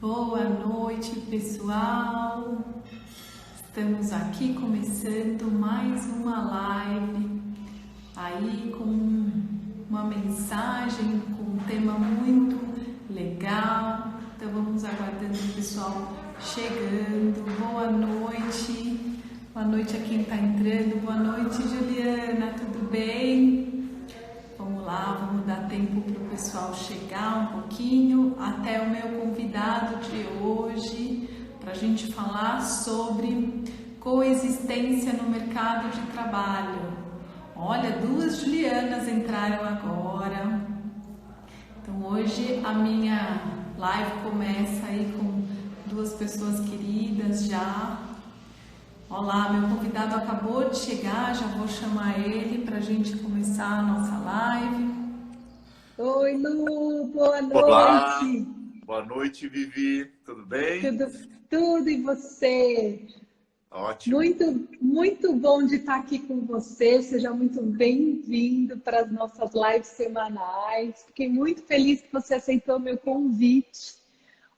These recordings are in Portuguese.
Boa noite, pessoal. Estamos aqui começando mais uma live aí com uma mensagem, com um tema muito legal. Então vamos aguardando o pessoal chegando. Boa noite. Boa noite a quem está entrando. Boa noite, Juliana. Tudo bem? Vamos lá, vamos dar tempo para o pessoal chegar um pouquinho até o meu convidado de hoje para a gente falar sobre coexistência no mercado de trabalho. Olha, duas Julianas entraram agora. Então hoje a minha live começa aí com duas pessoas queridas já. Olá, meu convidado acabou de chegar, já vou chamar ele para a gente começar a nossa live. Oi, Lu, boa Olá, noite. boa noite, Vivi, tudo bem? Tudo e você? Ótimo. Muito bom de estar aqui com você. Seja muito bem-vindo para as nossas lives semanais. Fiquei muito feliz que você aceitou meu convite.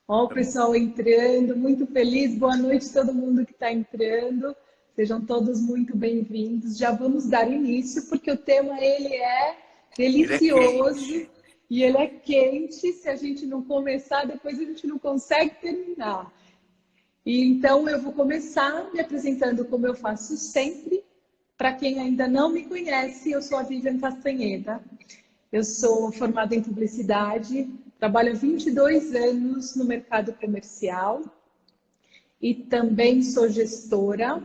Ó, o pessoal entrando, muito feliz. Boa noite a todo mundo que está entrando. Sejam todos muito bem-vindos. Já vamos dar início, porque o tema ele é delicioso e ele é quente. Se a gente não começar, depois a gente não consegue terminar. E então eu vou começar me apresentando como eu faço sempre. Para quem ainda não me conhece, eu sou a Vivian Castanheda. Eu sou formada em publicidade, trabalho há 22 anos no mercado comercial e também sou gestora,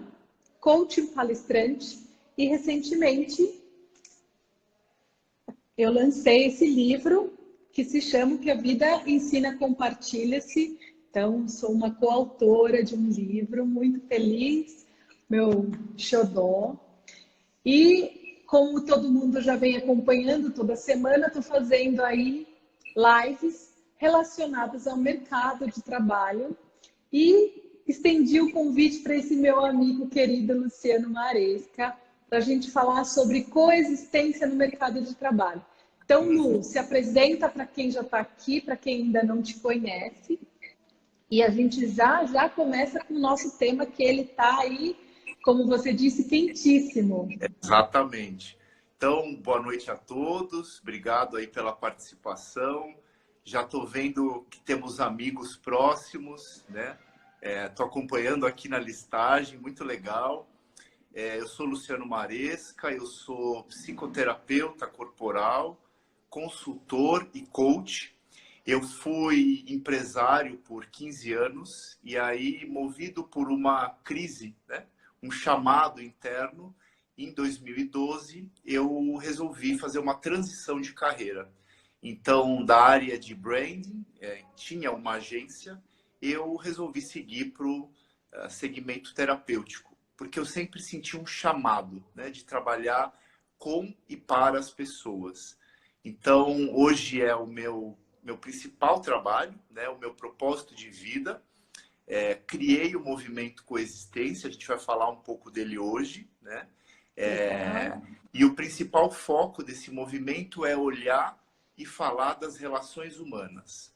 coach palestrante e recentemente eu lancei esse livro que se chama Que a Vida Ensina, Compartilha-se. Então, sou uma coautora de um livro, muito feliz, meu xodó. E como todo mundo já vem acompanhando toda semana, estou fazendo aí lives relacionadas ao mercado de trabalho e estendi o convite para esse meu amigo querido Luciano Maresca, para a gente falar sobre coexistência no mercado de trabalho. Então, Lu, se apresenta para quem já está aqui, para quem ainda não te conhece, e a gente já começa com o nosso tema, que ele está aí, como você disse, quentíssimo. Exatamente. Então, boa noite a todos, obrigado aí pela participação. Já estou vendo que temos amigos próximos, né? Estou acompanhando aqui na listagem, muito legal. Eu sou Luciano Maresca, eu sou psicoterapeuta corporal, consultor e coach. Eu fui empresário por 15 anos e aí, movido por uma crise, né? Um chamado interno, em 2012, eu resolvi fazer uma transição de carreira. Então, da área de branding, tinha uma agência, eu resolvi seguir para o segmento terapêutico, porque eu sempre senti um chamado, né, de trabalhar com e para as pessoas. Então, hoje é o meu principal trabalho, né, o meu propósito de vida. Criei o movimento Coexistência, a gente vai falar um pouco dele hoje, né? E o principal foco desse movimento é olhar e falar das relações humanas.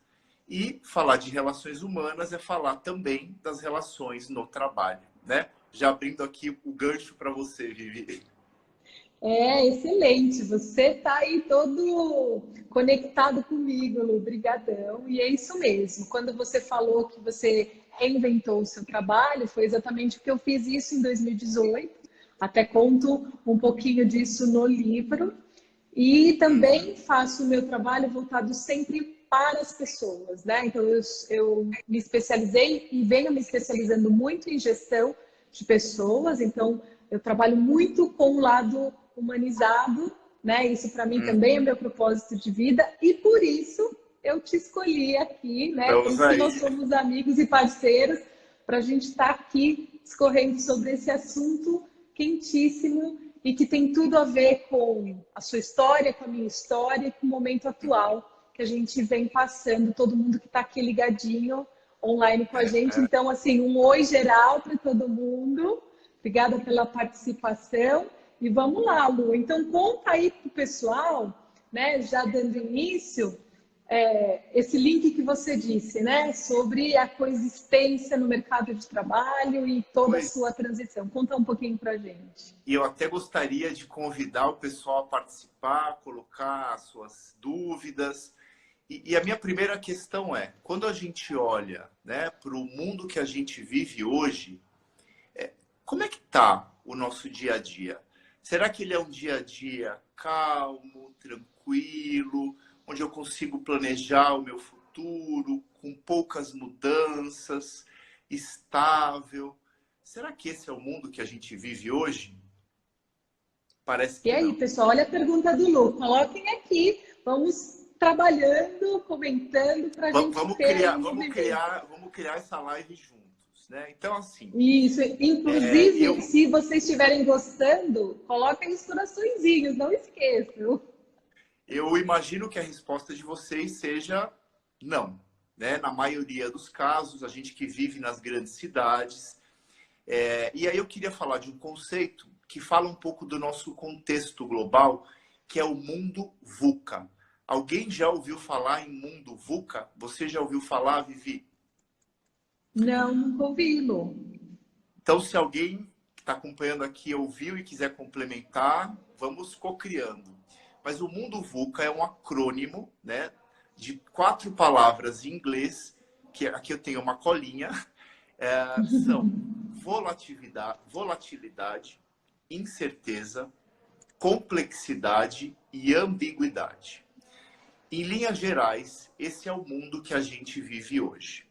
E falar de relações humanas é falar também das relações no trabalho, né? Já abrindo aqui o gancho para você, Vivi. Excelente. Você está aí todo conectado comigo, Lu. Brigadão. E é isso mesmo. Quando você falou que você reinventou o seu trabalho, foi exatamente porque eu fiz isso em 2018. Até conto um pouquinho disso no livro. E também faço o meu trabalho voltado sempre para as pessoas, né? Então, eu me especializei e venho me especializando muito em gestão de pessoas. Então, eu trabalho muito com o lado humanizado, né? Isso para mim também é meu propósito de vida e por isso eu te escolhi aqui, né? Por isso que nós somos amigos e parceiros para a gente estar aqui discorrendo sobre esse assunto quentíssimo e que tem tudo a ver com a sua história, com a minha história e com o momento atual que a gente vem passando, todo mundo que está aqui ligadinho online com a gente. Então, assim, um oi geral para todo mundo. Obrigada pela participação. E vamos lá, Lu. Então, conta aí para o pessoal, né, já dando início, esse link que você disse, né? Sobre a coexistência no mercado de trabalho e toda a sua transição. Conta um pouquinho para a gente. E eu até gostaria de convidar o pessoal a participar, colocar as suas dúvidas. E a minha primeira questão é, quando a gente olha, né, para o mundo que a gente vive hoje, como é que está o nosso dia a dia? Será que ele é um dia a dia calmo, tranquilo, onde eu consigo planejar o meu futuro, com poucas mudanças, estável? Será que esse é o mundo que a gente vive hoje? Parece E que aí, não. pessoal, olha a pergunta do Lu. Coloquem aqui. Vamos trabalhando, comentando para a gente ter aí um movimento. Vamos criar essa live juntos, né? Então, assim, Isso. Inclusive, eu, se vocês estiverem gostando, coloquem os coraçõezinhos, não esqueçam. eu imagino que a resposta de vocês seja não, né? Na maioria dos casos, a gente que vive nas grandes cidades. E aí eu queria falar de um conceito que fala um pouco do nosso contexto global, que é o mundo VUCA. Alguém já ouviu falar em mundo VUCA? Você já ouviu falar, Vivi? Não, nunca ouvi, Lu. Então, se alguém que está acompanhando aqui ouviu e quiser complementar, vamos co-criando. Mas o mundo VUCA é um acrônimo, né, de 4 palavras em inglês, que aqui eu tenho uma colinha, são volatilidade, incerteza, complexidade e ambiguidade. Em linhas gerais, esse é o mundo que a gente vive hoje.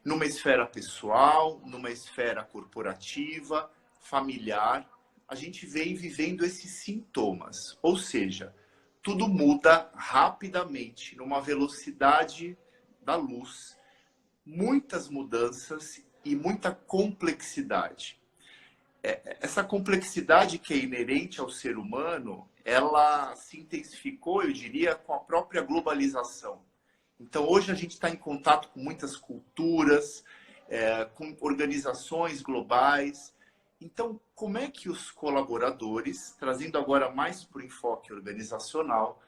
Numa esfera pessoal, numa esfera corporativa, familiar, a gente vem vivendo esses sintomas. Ou seja, tudo muda rapidamente, numa velocidade da luz, muitas mudanças e muita complexidade. Essa complexidade que é inerente ao ser humano, ela se intensificou, eu diria, com a própria globalização. Então, hoje a gente está em contato com muitas culturas, com organizações globais. Então, como é que os colaboradores, trazendo agora mais para o enfoque organizacional,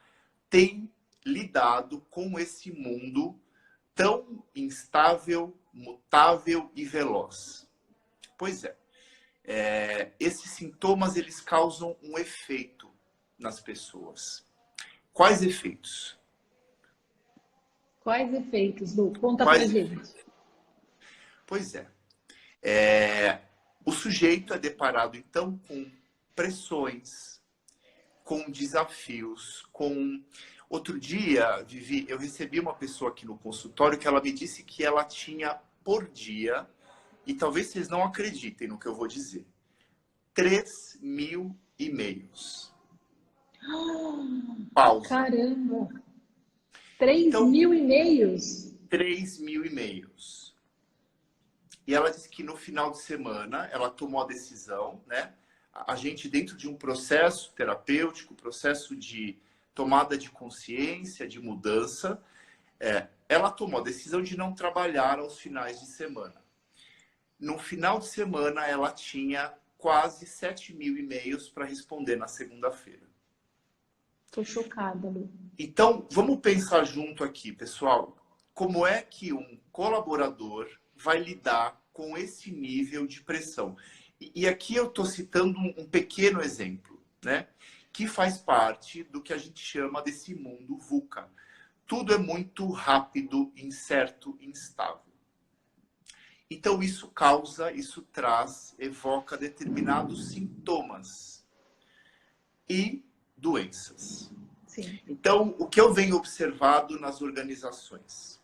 têm lidado com esse mundo tão instável, mutável e veloz? Pois é. Esses sintomas, eles causam um efeito nas pessoas. Quais efeitos? Quais efeitos, Lu? Conta pra gente. Pois é. O sujeito é deparado, então, com pressões, com desafios, com... Outro dia, Vivi, eu recebi uma pessoa aqui no consultório que ela me disse que ela tinha, por dia, e talvez vocês não acreditem no que eu vou dizer, 3.000 e-mails. Pausa. Caramba! 3.000 e-mails? 3.000 e-mails. E ela disse que no final de semana ela tomou a decisão, né? A gente, dentro de um processo terapêutico, processo de tomada de consciência, de mudança, ela tomou a decisão de não trabalhar aos finais de semana. No final de semana, ela tinha quase 7.000 e-mails para responder na segunda-feira. Estou chocada, Lu. Então, vamos pensar junto aqui, pessoal. Como é que um colaborador vai lidar com esse nível de pressão? E aqui eu estou citando um pequeno exemplo, né? Que faz parte do que a gente chama desse mundo VUCA. Tudo é muito rápido, incerto, instável. Então, isso causa, isso traz, evoca determinados sintomas e doenças. Sim. Então, o que eu venho observado nas organizações,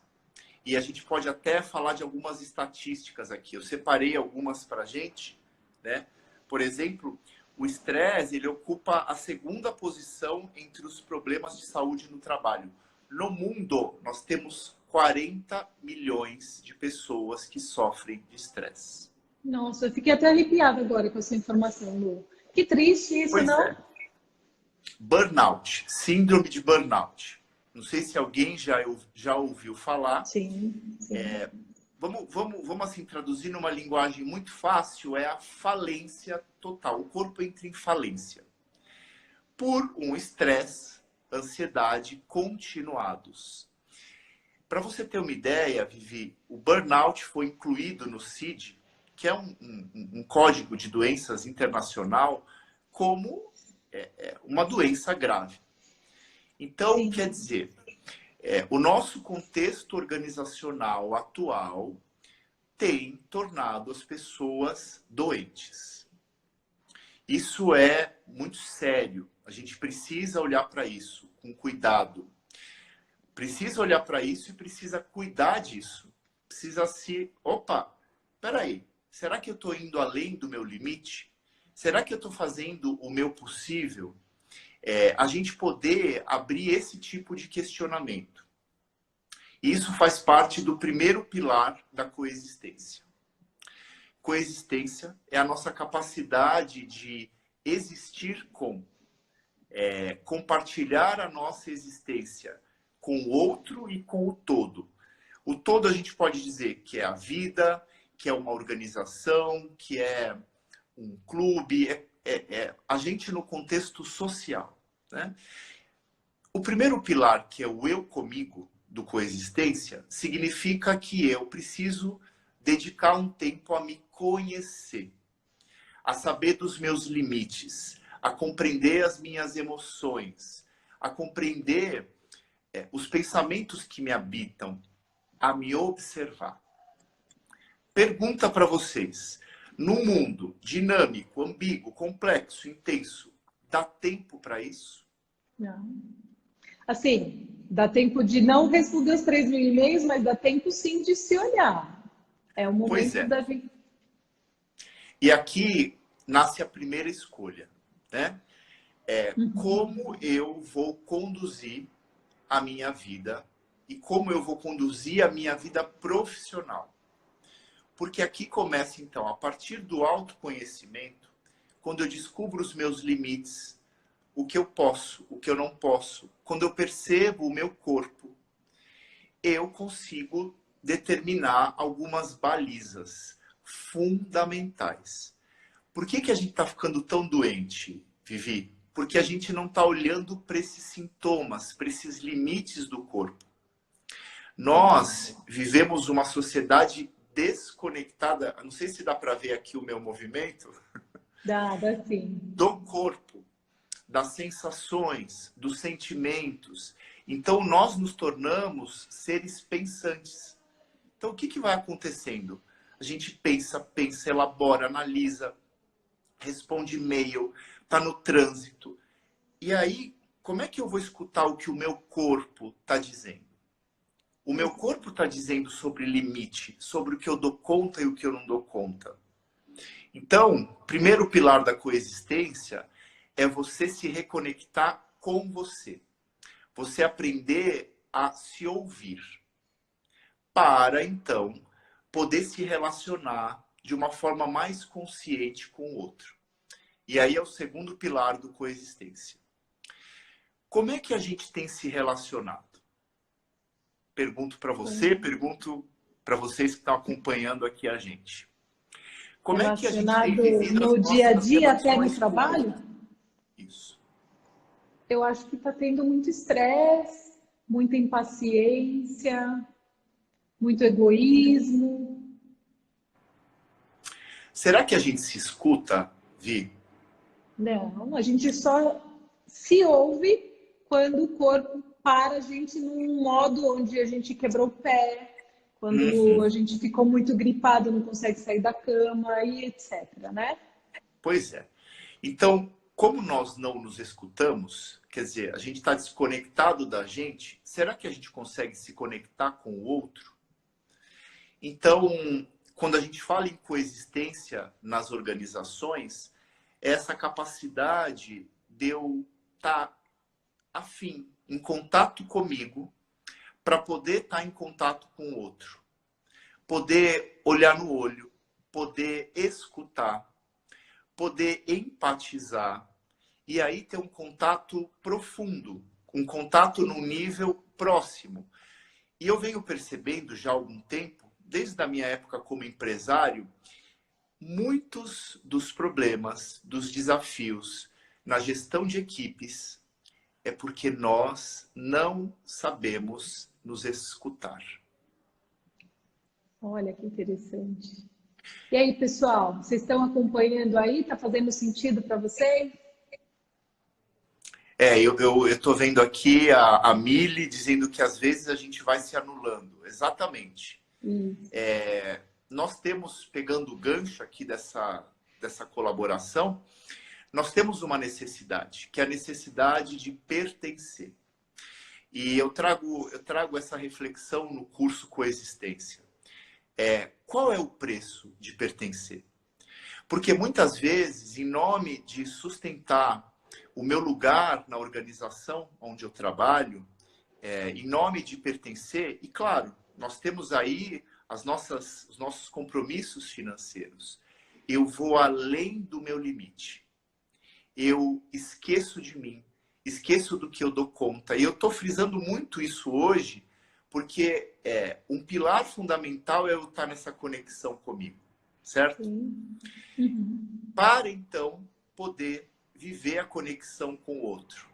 e a gente pode até falar de algumas estatísticas aqui, eu separei algumas para a gente, né? Por exemplo, o estresse, ele ocupa a 2ª posição entre os problemas de saúde no trabalho. No mundo, nós temos 40 milhões de pessoas que sofrem de estresse. Nossa, eu fiquei até arrepiada agora com essa informação, Lu. Que triste isso, Pois não? é. Burnout, síndrome de burnout. Não sei se alguém já ouviu falar. Sim, sim. Vamos assim, traduzir numa linguagem muito fácil, é a falência total. O corpo entra em falência. Por um estresse, ansiedade continuados. Para você ter uma ideia, Vivi, o burnout foi incluído no CID, que é um código de doenças internacional, como uma doença grave. Então, Sim. quer dizer, o nosso contexto organizacional atual tem tornado as pessoas doentes. Isso é muito sério. A gente precisa olhar para isso com cuidado. Precisa olhar para isso e precisa cuidar disso. Precisa opa, peraí, será que eu estou indo além do meu limite? Será que eu estou fazendo o meu possível? A gente poder abrir esse tipo de questionamento. Isso faz parte do primeiro pilar da coexistência. Coexistência é a nossa capacidade de existir compartilhar a nossa existência com o outro e com o todo. O todo a gente pode dizer que é a vida, que é uma organização, que é um clube, a gente no contexto social, né? O primeiro pilar, que é o eu comigo, do coexistência, significa que eu preciso dedicar um tempo a me conhecer, a saber dos meus limites, a compreender as minhas emoções, a compreender os pensamentos que me habitam, a me observar. Pergunta para vocês, num mundo dinâmico, ambíguo, complexo, intenso, dá tempo para isso? Não. Assim, dá tempo de não responder os 3.000 e-mails, mas dá tempo sim de se olhar. É o Pois momento é. da gente. E aqui nasce a primeira escolha, né? Como eu vou conduzir a minha vida e como eu vou conduzir a minha vida profissional. Porque aqui começa, então, a partir do autoconhecimento, quando eu descubro os meus limites, o que eu posso, o que eu não posso, quando eu percebo o meu corpo, eu consigo determinar algumas balizas fundamentais. Por que a gente está ficando tão doente, Vivi? Porque a gente não está olhando para esses sintomas, para esses limites do corpo. Nós vivemos uma sociedade desconectada, não sei se dá para ver aqui o meu movimento, Dá sim. do corpo, das sensações, dos sentimentos. Então, nós nos tornamos seres pensantes. Então, o que vai acontecendo? A gente pensa, elabora, analisa, responde e-mail, está no trânsito. E aí, como é que eu vou escutar o que o meu corpo está dizendo? O meu corpo está dizendo sobre limite, sobre o que eu dou conta e o que eu não dou conta. Então, primeiro pilar da coexistência é você se reconectar com você. Você aprender a se ouvir. Para, então, poder se relacionar de uma forma mais consciente com o outro. E aí é o segundo pilar do coexistência. Como é que a gente tem se relacionado? Pergunto para você, pergunto para vocês que estão acompanhando aqui a gente. Como é que a gente tem vivido no dia a dia até no relações trabalho? Isso. Eu acho que está tendo muito estresse, muita impaciência, muito egoísmo. Será que a gente se escuta, Vi? Não, a gente só se ouve quando o corpo para a gente num modo onde a gente quebrou o pé, quando a gente ficou muito gripado, não consegue sair da cama e etc, né? Pois é. Então, como nós não nos escutamos, quer dizer, a gente está desconectado da gente, será que a gente consegue se conectar com o outro? Então, quando a gente fala em coexistência nas organizações, é essa capacidade de eu estar afim, em contato comigo, para poder estar em contato com o outro. Poder olhar no olho, poder escutar, poder empatizar e aí ter um contato profundo, um contato num nível próximo. E eu venho percebendo já há algum tempo, desde a minha época como empresário, muitos dos problemas, dos desafios na gestão de equipes é porque nós não sabemos nos escutar. Olha que interessante. E aí, pessoal, vocês estão acompanhando aí? Está fazendo sentido para vocês? Eu estou vendo aqui a Mili dizendo que às vezes a gente vai se anulando. Exatamente. Nós temos, pegando o gancho aqui dessa colaboração, nós temos uma necessidade, que é a necessidade de pertencer. E eu trago essa reflexão no curso Coexistência. Qual é o preço de pertencer? Porque muitas vezes, em nome de sustentar o meu lugar na organização onde eu trabalho, em nome de pertencer, e claro, nós temos aí os nossos compromissos financeiros. Eu vou além do meu limite. Eu esqueço de mim, esqueço do que eu dou conta. E eu estou frisando muito isso hoje, porque um pilar fundamental é eu estar nessa conexão comigo, certo? Uhum. Para, então, poder viver a conexão com o outro.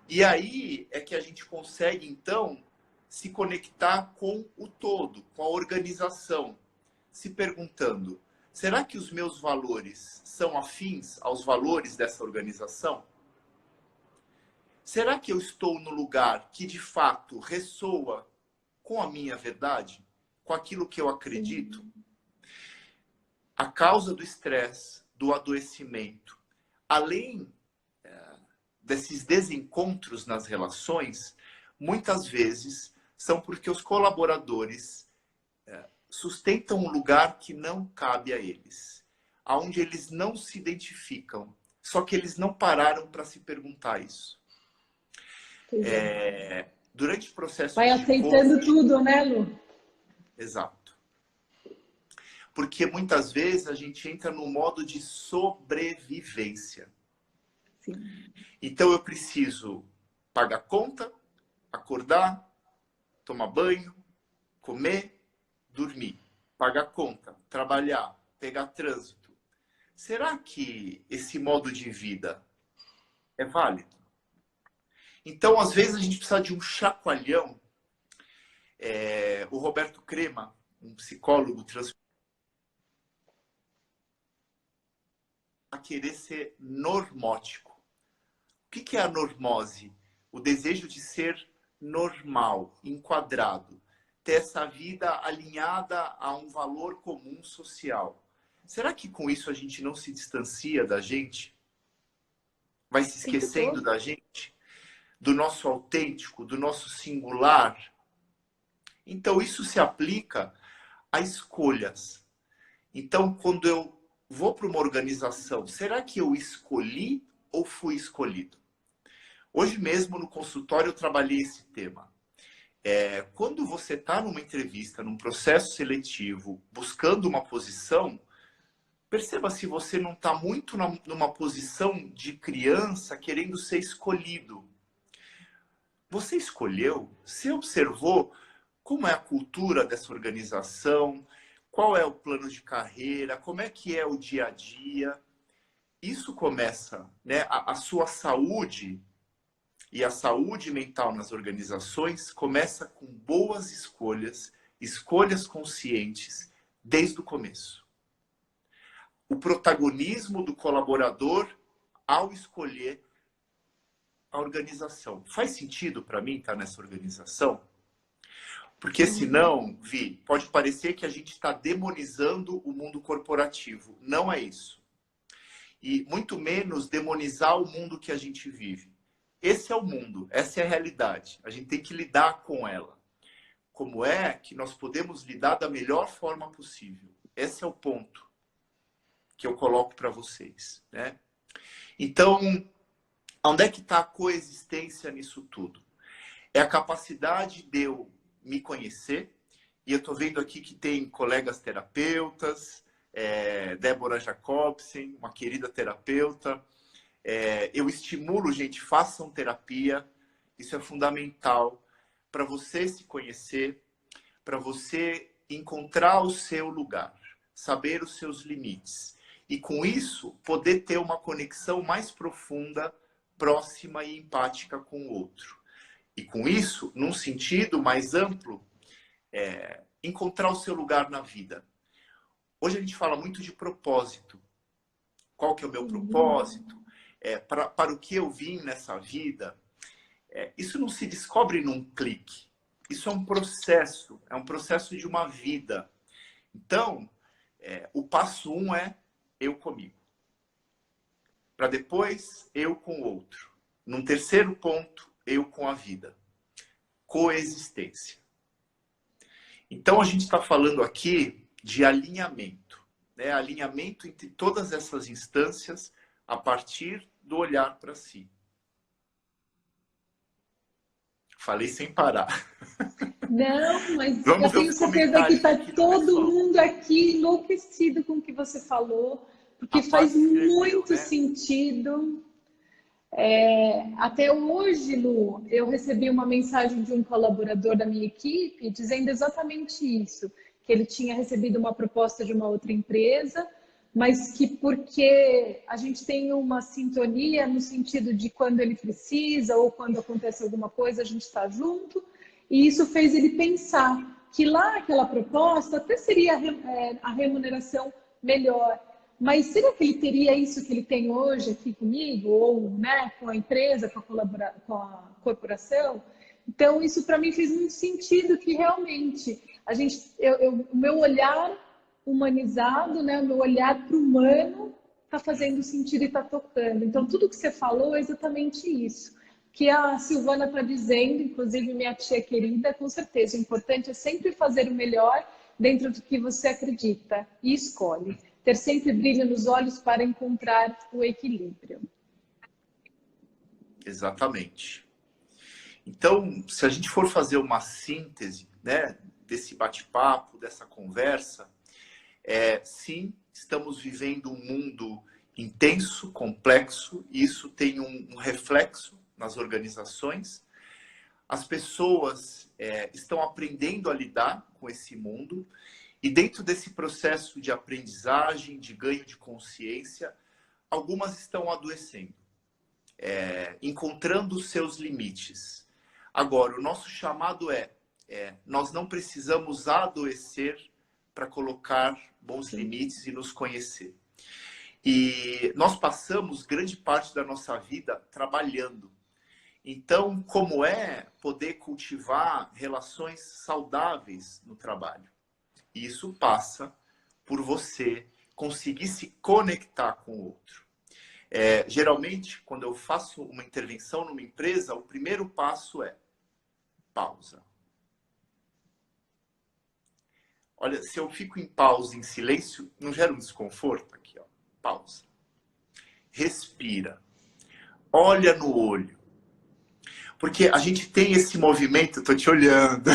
E aí é que a gente consegue, então, se conectar com o todo, com a organização, se perguntando, será que os meus valores são afins aos valores dessa organização? Será que eu estou no lugar que, de fato, ressoa com a minha verdade? Com aquilo que eu acredito? A causa do estresse, do adoecimento, além desses desencontros nas relações, muitas vezes são porque os colaboradores sustentam um lugar que não cabe a eles, aonde eles não se identificam, só que eles não pararam para se perguntar isso. Durante o processo vai de aceitando coaching, tudo, né, Lu? Exato. Porque muitas vezes a gente entra no modo de sobrevivência. Sim. Então eu preciso pagar conta, acordar, tomar banho, comer, dormir, pagar conta, trabalhar, pegar trânsito. Será que esse modo de vida é válido? Então, às vezes, a gente precisa de um chacoalhão. O Roberto Crema, um psicólogo a querer ser normótico. O que é a normose? O desejo de ser normal, enquadrado, ter essa vida alinhada a um valor comum social. Será que com isso a gente não se distancia da gente? Vai se esquecendo da gente? Do nosso autêntico, do nosso singular? Então isso se aplica a escolhas. Então, quando eu vou para uma organização, será que eu escolhi ou fui escolhido? Hoje mesmo no consultório eu trabalhei esse tema. Quando você está numa entrevista, num processo seletivo, buscando uma posição, perceba se você não está muito numa posição de criança querendo ser escolhido. Você escolheu? Você observou como é a cultura dessa organização? Qual é o plano de carreira? Como é que é o dia a dia? Isso começa, né? A sua saúde e a saúde mental nas organizações começa com boas escolhas, escolhas conscientes, desde o começo. O protagonismo do colaborador ao escolher a organização. Faz sentido para mim estar nessa organização? Porque senão, Vi, pode parecer que a gente está demonizando o mundo corporativo. Não é isso. E muito menos demonizar o mundo que a gente vive. Esse é o mundo, essa é a realidade. A gente tem que lidar com ela. Como é que nós podemos lidar da melhor forma possível? Esse é o ponto que eu coloco para vocês, né? Então, onde é que está a coexistência nisso tudo? É a capacidade de eu me conhecer, e eu estou vendo aqui que tem colegas terapeutas, Débora Jacobsen, uma querida terapeuta. Eu estimulo, gente, façam terapia, isso é fundamental para você se conhecer, para você encontrar o seu lugar, saber os seus limites, e com isso poder ter uma conexão mais profunda, próxima e empática com o outro. E com isso, num sentido mais amplo, encontrar o seu lugar na vida. Hoje a gente fala muito de propósito. Qual que é o meu propósito? Para o que eu vim nessa vida? Isso não se descobre num clique. Isso é um processo de uma vida. Então, o passo 1 é eu comigo. Para depois, eu com o outro. Num terceiro ponto, eu com a vida. Coexistência. Então, a gente está falando aqui de alinhamento. Né? Alinhamento entre todas essas instâncias a partir do olhar para si. Falei sem parar. Não, mas Vamos eu tenho certeza que está todo mundo aqui enlouquecido com o que você falou, porque faz muito sentido. Até hoje, Lu, eu recebi uma mensagem de um colaborador da minha equipe dizendo exatamente isso, que ele tinha recebido uma proposta de uma outra empresa, mas que porque a gente tem uma sintonia no sentido de quando ele precisa ou quando acontece alguma coisa, a gente está junto, e isso fez ele pensar que lá aquela proposta até seria a remuneração melhor, mas será que ele teria isso que ele tem hoje aqui comigo, ou né, com a empresa, com a corporação? Então, isso para mim fez muito sentido, que realmente o meu olhar humanizado, né, o meu olhar para o humano está fazendo sentido e está tocando. Então, tudo que você falou é exatamente isso. Que a Silvana está dizendo, inclusive minha tia querida, com certeza, o importante é sempre fazer o melhor dentro do que você acredita e escolhe. Ter sempre brilho nos olhos para encontrar o equilíbrio. Exatamente. Então, se a gente for fazer uma síntese, né, desse bate-papo, dessa conversa, sim, estamos vivendo um mundo intenso, complexo, e isso tem um reflexo nas organizações. As pessoas estão aprendendo a lidar com esse mundo, e dentro desse processo de aprendizagem, de ganho de consciência, algumas estão adoecendo, encontrando os seus limites. Agora, o nosso chamado nós não precisamos adoecer para colocar bons limites e nos conhecer. E nós passamos grande parte da nossa vida trabalhando. Então, como poder cultivar relações saudáveis no trabalho? E isso passa por você conseguir se conectar com o outro. Geralmente, quando eu faço uma intervenção numa empresa, o primeiro passo é pausa. Olha, se eu fico em pausa, em silêncio, não gera um desconforto? Aqui, ó. Pausa. Respira. Olha no olho. Porque a gente tem esse movimento, eu tô te olhando.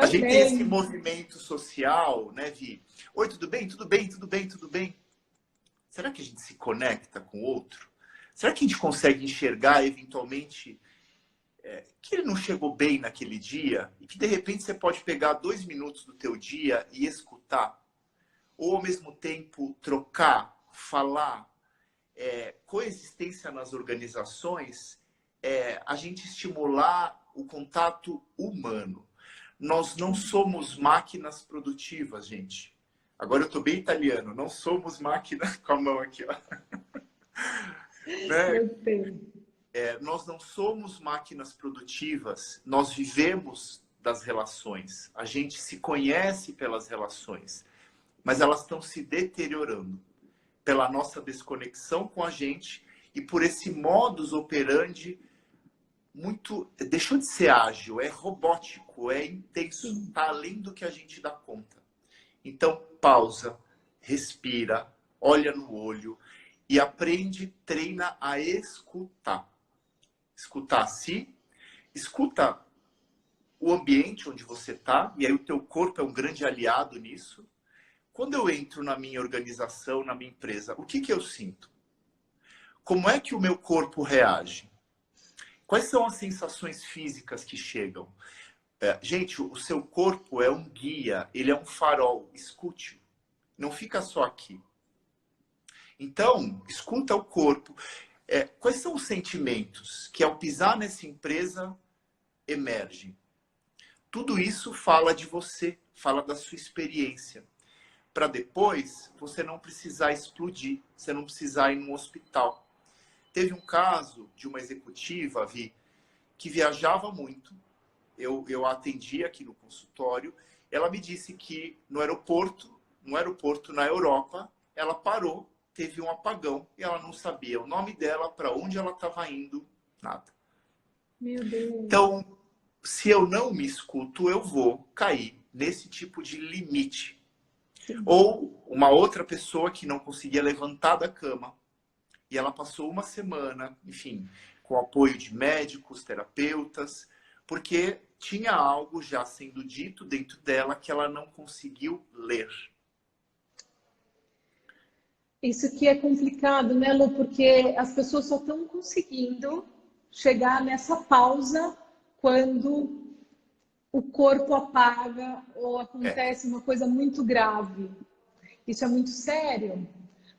A gente tem esse movimento social, né, Vi? Oi, tudo bem? Tudo bem? Tudo bem? Tudo bem? Será que a gente se conecta com o outro? Será que a gente consegue enxergar, eventualmente, que ele não chegou bem naquele dia e que, de repente, você pode pegar 2 minutos do teu dia e escutar? Ou, ao mesmo tempo, trocar, falar, coexistência nas organizações, a gente estimular o contato humano. Nós não somos máquinas produtivas, gente. Agora eu estou bem italiano. Não somos máquinas... Com a mão aqui, ó. Né? Nós não somos máquinas produtivas. Nós vivemos das relações. A gente se conhece pelas relações. Mas elas estão se deteriorando pela nossa desconexão com a gente e por esse modus operandi deixou de ser ágil, é robótico, é intenso, está além do que a gente dá conta. Então, pausa, respira, olha no olho e aprende, treina a escutar. Escutar a si, escuta o ambiente onde você está, e aí o teu corpo é um grande aliado nisso. Quando eu entro na minha organização, na minha empresa, o que eu sinto? Como é que o meu corpo reage? Quais são as sensações físicas que chegam? Gente, o seu corpo é um guia, ele é um farol, escute-o. Não fica só aqui. Então, escuta o corpo. Quais são os sentimentos que, ao pisar nessa empresa, emergem? Tudo isso fala de você, fala da sua experiência. Para depois você não precisar explodir, você não precisar ir num hospital. Teve um caso de uma executiva, Vi, que viajava muito. Eu a atendi aqui no consultório. Ela me disse que no aeroporto na Europa, ela parou, teve um apagão e ela não sabia o nome dela, para onde ela estava indo, nada. Meu Deus. Então, se eu não me escuto, eu vou cair nesse tipo de limite. Sim. Ou uma outra pessoa que não conseguia levantar da cama e ela passou uma semana, enfim, com apoio de médicos, terapeutas, porque tinha algo já sendo dito dentro dela que ela não conseguiu ler. Isso que é complicado, né, Lu? Porque as pessoas só estão conseguindo chegar nessa pausa quando o corpo apaga ou acontece uma coisa muito grave. Isso é muito sério,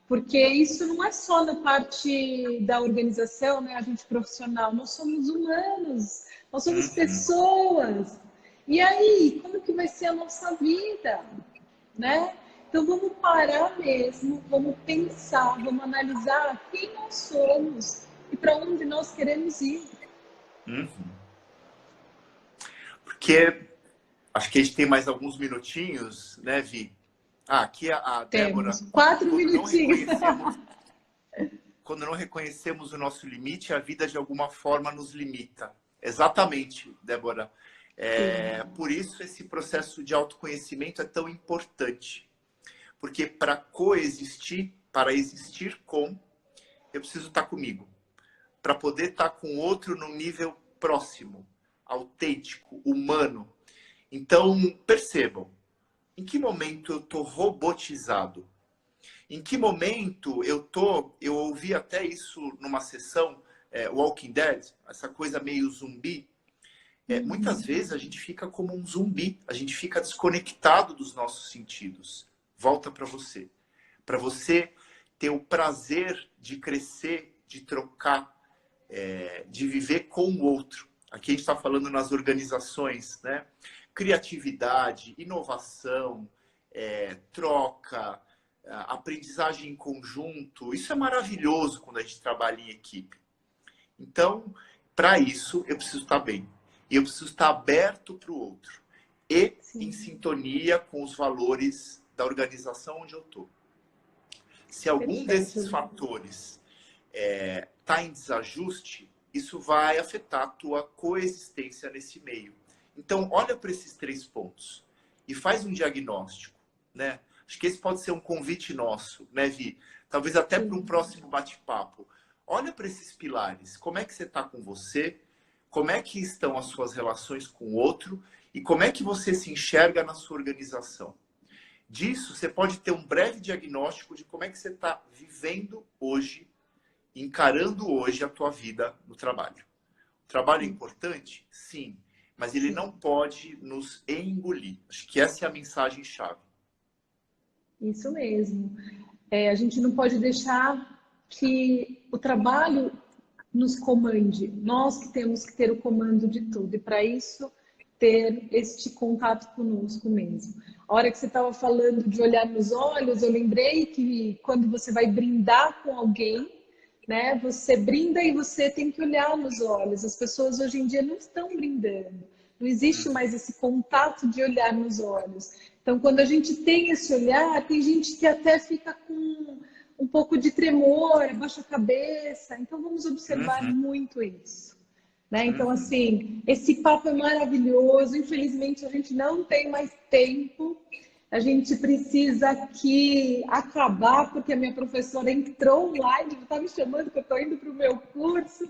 porque isso não é só na parte da organização, né, a gente profissional, nós somos humanos, nós somos pessoas. E aí, como que vai ser a nossa vida, né? Então vamos parar mesmo, vamos pensar, vamos analisar quem nós somos e para onde nós queremos ir. Porque acho que a gente tem mais alguns minutinhos, né, Vi? Aqui a Débora. Temos 4 minutinhos. Quando não reconhecemos o nosso limite, a vida de alguma forma nos limita. Exatamente, Débora. Por isso esse processo de autoconhecimento é tão importante. Porque para coexistir, para existir com, eu preciso estar comigo. Para poder estar com o outro num nível próximo, autêntico, humano. Então, percebam, em que momento eu estou robotizado? Em que momento eu ouvi até isso numa sessão, Walking Dead, essa coisa meio zumbi. Muitas vezes a gente fica como um zumbi, a gente fica desconectado dos nossos sentidos. Volta para você ter o prazer de crescer, de trocar, de viver com o outro. Aqui a gente está falando nas organizações, né? Criatividade, inovação, troca, aprendizagem em conjunto. Isso é maravilhoso quando a gente trabalha em equipe. Então, para isso, eu preciso estar bem. E eu preciso estar aberto para o outro. E em sintonia com os valores da organização onde eu estou. Se algum desses fatores está em desajuste, isso vai afetar a tua coexistência nesse meio. Então, olha para esses 3 pontos e faz um diagnóstico, né? Acho que esse pode ser um convite nosso, né, Vi? Talvez até para um próximo bate-papo. Olha para esses pilares. Como é que você está com você? Como é que estão as suas relações com o outro? E como é que você se enxerga na sua organização? Disso, você pode ter um breve diagnóstico de como é que você está vivendo hoje, encarando hoje a tua vida no trabalho. O trabalho é importante? Sim. Mas ele não pode nos engolir. Acho que essa é a mensagem-chave. Isso mesmo. A gente não pode deixar que o trabalho nos comande. Nós que temos que ter o comando de tudo. E para isso, ter este contato conosco mesmo. A hora que você estava falando de olhar nos olhos, eu lembrei que quando você vai brindar com alguém, né, você brinda e você tem que olhar nos olhos. As pessoas hoje em dia não estão brindando. Não existe mais esse contato de olhar nos olhos. Então, quando a gente tem esse olhar, tem gente que até fica com um pouco de tremor, abaixa a cabeça. Então, vamos observar muito isso. Né? Então, assim, esse papo é maravilhoso. Infelizmente, a gente não tem mais tempo. A gente precisa aqui acabar, porque a minha professora entrou online, está me chamando que eu estou indo para o meu curso.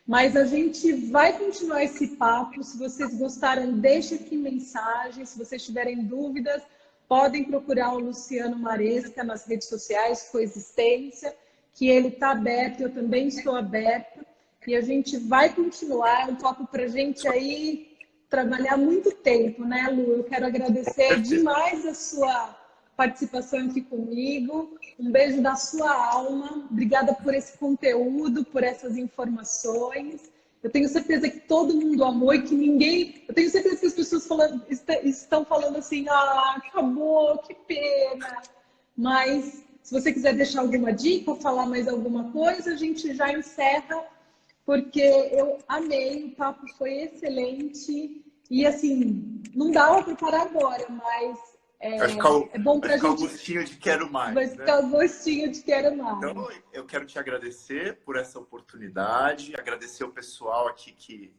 Mas a gente vai continuar esse papo. Se vocês gostaram, deixem aqui mensagem. Se vocês tiverem dúvidas, podem procurar o Luciano Maresca nas redes sociais, Coexistência, que ele está aberto, eu também estou aberta. E a gente vai continuar, um papo para a gente aí trabalhar muito tempo, né, Lu? Eu quero agradecer demais a sua participação aqui comigo. Um beijo da sua alma. Obrigada por esse conteúdo, por essas informações. Eu tenho certeza que todo mundo amou e que ninguém... Eu tenho certeza que as pessoas estão falando assim, ah, acabou, que pena. Mas se você quiser deixar alguma dica ou falar mais alguma coisa, a gente já encerra, porque eu amei, o papo foi excelente. E assim, não dava para parar agora, mas é bom para a gente... o gostinho de quero mais. Vai ficar o gostinho de quero mais. Então, eu quero te agradecer por essa oportunidade, agradecer o pessoal aqui que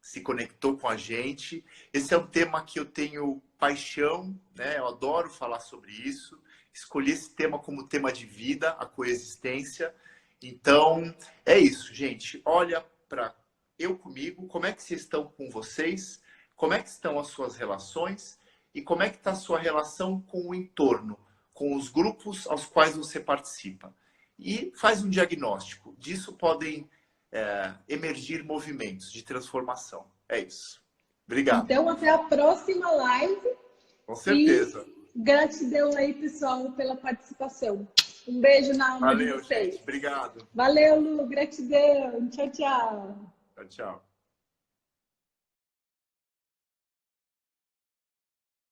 se conectou com a gente. Esse é um tema que eu tenho paixão, né? Eu adoro falar sobre isso. Escolhi esse tema como tema de vida, a coexistência. Então, é isso, gente. Olha para eu comigo, como é que vocês estão com vocês? Como é que estão as suas relações e como é que está a sua relação com o entorno, com os grupos aos quais você participa. E faz um diagnóstico. Disso podem emergir movimentos de transformação. É isso. Obrigado. Então, até a próxima live. Com certeza. E gratidão aí, pessoal, pela participação. Um beijo na alma de vocês. Gente. Obrigado. Valeu, Lu. Gratidão. Tchau, tchau. Tchau, tchau.